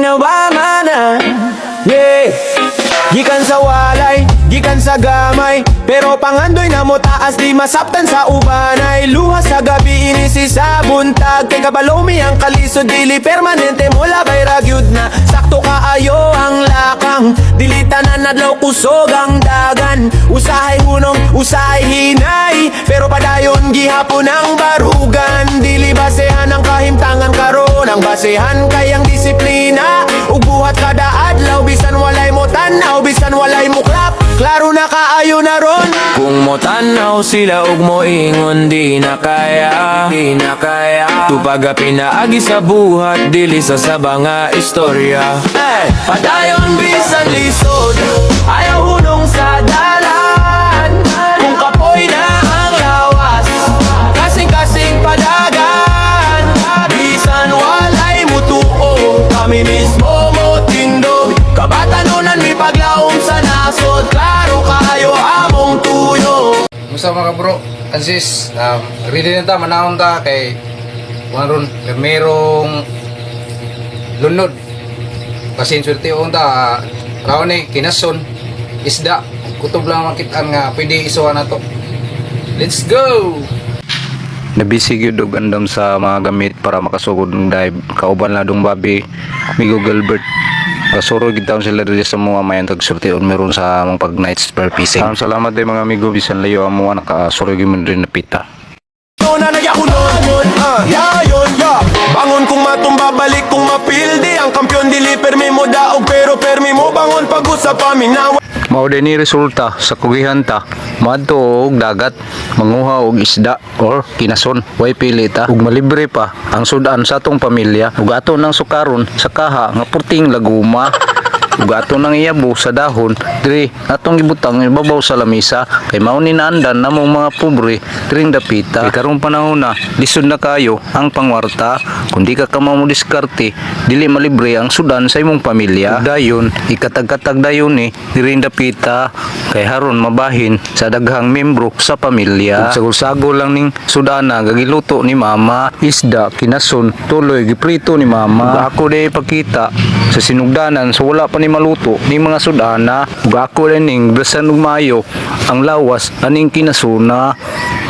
yabangan na. Yeah. Gikan sa walay, gikan sa gamay, pero pangandoy na mo taas di masaptan sa ubanay. Luha sa gabi inisi sa buntag, kay kabalo mi ang kalisod dili permanente mo labay ragyud na. Sakto kaayo ang lakang, dili tanan adlaw kusog ang dagan. Usahay hunong, usahay hinay, pero padayon gihapon ang barugan. Dili basehan ang kahimtangan karon, ang basehan kay ang disiplina. Ug buhat kada adlaw bisan walay mo tanaw, bisan walay mo klap, klaro na kaayo na ron. Kung mo tanaw sila ug mo ingon di na kaya, di na kaya. Tupag pinaagi sa buhat dili sa sabanga istorya. Padayon bisan lisod, ayaw hunong sa dalan. Kung kapoy na ang lawas, kasing-kasing padagan. Bisan walay mo tuo, kami mismo mo tindog. Kabatanunan mi paglaom sa nasod, klaro kayo among tuyo. Musta mga bro, Ansis, ready na ta, manahon ta kay ron, merong lunod. Kasi insulti o ta, raon ni kinason, isda, kutob lang makitaan nga, pwede isuwa na to. Let's go! Nabisig yun og andam sa mga gamit para makasugod ng dive. Kauban na dong babi, Migo Gilbert. Kasuro gitaon sila diri sa mga mayan tagsurtion meron sa mga pag nights per fishing. Salamat din mga amigo bisan layo amo nakasuro gyud rin na pita. Na nagyakunon, bangon kung matumba balik kung mapildi. Ang kampiyon dili permi mo daog pero permi mo bangon pag-usap paminaw. Mao din ni resulta sa kugihan ta madto og dagat manguha og isda or kinason way pili ta ug malibre pa ang sudan sa atong pamilya ug ato nang sukaron sa kaha nga puting laguma ug ato nang iyabo sa dahon diri atong gibutang ibabaw sa lamisa kay mao ni naandan namong mga pobre diring dapita. Kay karong panahon na lisod na kayo ang pangwarta kundi ka mo diskarte dili malibre ang sudan sa imong pamilya. Ug dayon ikatag-katag dayon ni diring dapita kay haron mabahin sa daghang membro sa pamilya. Sagol-sagol lang ning sudana gagiluto ni mama, isda kinason tuloy giprito ni mama. Ug ako day pagkita sa sinugdanan so wala pa ni maluto ning mga sudana ug ako rin ning besan ug mayo ang lawas aning kinasuna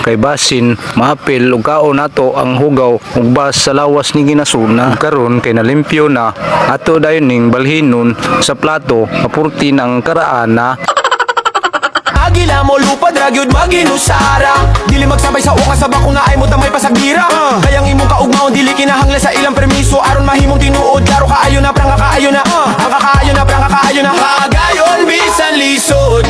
kay basin maapil ug kaon nato ang hugaw ug bas sa lawas ni ginasuna. Karon kay nalimpyo na ato dayon ning balhinon sa plato mapurti ng karaana. Agila mo lupa dragyod maginusara, dili magsabay sa uka sa bako nga ay mo tamay pasagira. Kayang imong kaugmaon dili kinahanglan sa ilang permiso aron mahimong tinuod klaro kaayo na pranga kaayo na ang kakaayo na pranga kaayo na kagayon bisan lisod.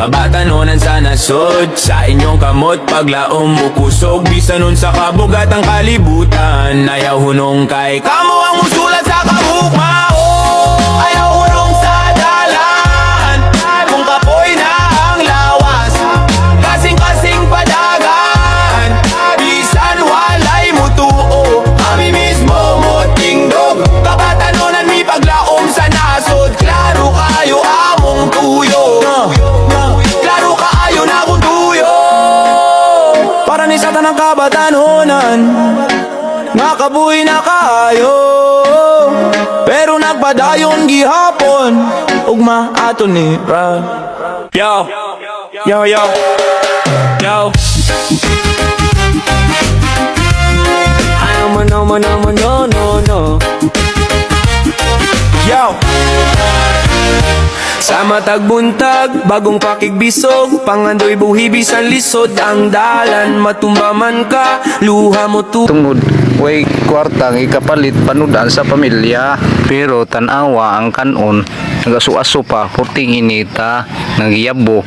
Kabatanunan sa nasod sa inyong kamot paglaom mo kusog bisan nun sa kabugat ang kalibutan. Ayaw hunong kay kamo ang musulat sa kabukmao, ayaw hunong sa dalan. Kung kapoy na ang lawas, kasing-kasing padagan. Bisan walay mo tuo, kami mismo mo tingdog. Kabatanunan mi paglaom sa nasod, klaro kayo among tuyo. Klaro kaayo na kung tuyo. Para ni satan ang kabatanunan, nakabuhi na kayo. Pero nagpadayon gihapon, ugma ato ni Ra. Yo, yo, yo, yo. Ayaw mo no. Yo. Sa matag buntag, bagong pakigbisog, pangandoy buhi bisan lisod ang dalan. Matumba man ka, luha mo tu Tungod way kwartang ikapalit panudan sa pamilya pero tanawa ang kanon nagasuaso pa puting inita nagyabo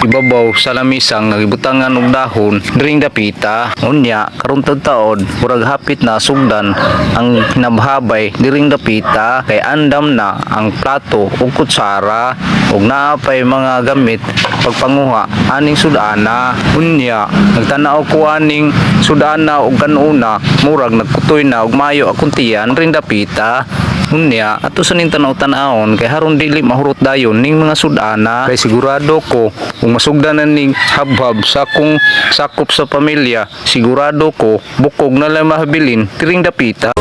ibabaw sa lamisang nagibutangan og dahon diring dapita. Unya karon taon murag hapit na sugdan ang hinabhabay diring dapita kay andam na ang plato ug kutsara ug naapay mga gamit pagpanguha aning sudana. Unya nagtanaw ko aning sudana ug kanuna murag nagkutoy na ug mayo akong tiyan ring dapita. Unya ato sa ning tanaw-tanawon kay haron dili mahurot dayon ning mga sudana kay sigurado ko kung masugdanan ning habhab sa kung sakop sa pamilya sigurado ko bukog na lang mahabilin tiring dapita.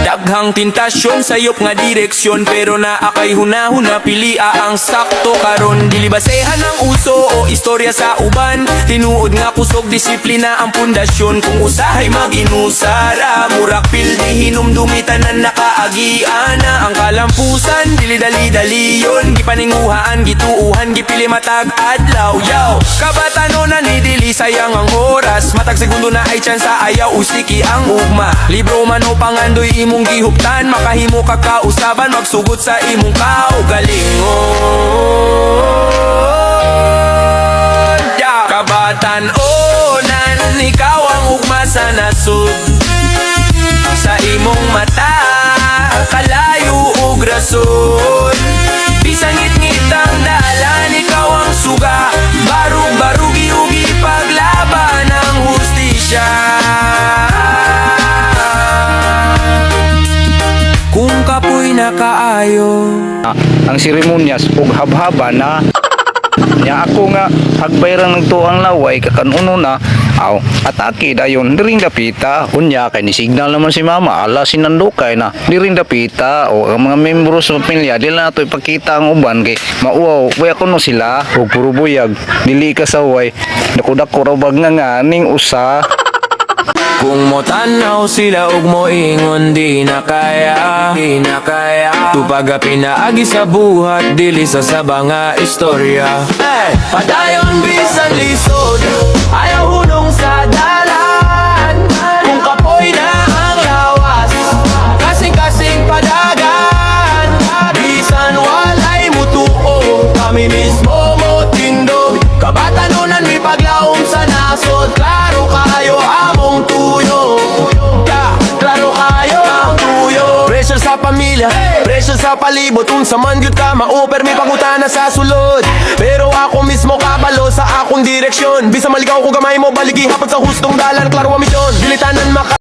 Daghang tentasyon sayop nga direksyon, pero naakay hunahuna pilia ang sakto karon. Dili basehan ang uso o istorya sa uban, tinuod nga kusog disiplina ang pundasyon. Kung usahay mag-inusara, murak pildi hinumdumi tanan nakaagian na ang kalampusan. Dili dali-dali yun, gipaninguhaan, gituuhan, gipili matag adlaw. Yaw, kabatano na ni dili sayang ang oras, matag segundo na ay tsansa ayaw usiki ang ugma. Libro man o pangandoy imong gihuptan, makahimo ka kausaban, magsugot sa imong kaugalingon. Yeah. Kabatan-onan, ikaw ang ugma sa nasud. Sa imong mata, kalayo ug rason. Bisan ngit-ngit ang dalan, ikaw ang suga. Barug-barugi ug ipaglaban ang hustisya. Kung kapoy na kaayo, Ang seremonyas ug habhaba na nya ako nga hagbayrang nagtuang laway kakanuno na aw atake dayon diring dapita unya kay ni signal naman si mama ala sinandukay na diring dapita o ang mga membro sa pamilya dili na to ipakita ang uban kay mauwaw way ako no sila ug puro buyag dili ka saway dako-dako raw bag nga nganing usa. kung mo tanaw sila ug mo ingon di na kaya, di na kaya. Tupag pinaagi sa buhat dili sa sabang nga istorya. Hey, padayon bisan lisod, ayaw hunong sa dalan. Kung kapoy na ang lawas, kasing-kasing padagan. Bisan walay mutuo, kami mismo mo tindo. Kabatanunan mi paglaom sa nasod, klaro kayo among tuyo. Yeah, klaro kayo among tuyo. Pressure sa pamilya, pressure sa palibot, unsa man gyud ka mauper mi pangutana sa sulod. Pero ako mismo kabalo sa akong direksyon, bisa maligaw ko gamay mo baligi hapag sa hustong dalan, klaro ang misyon. Dili tanan maka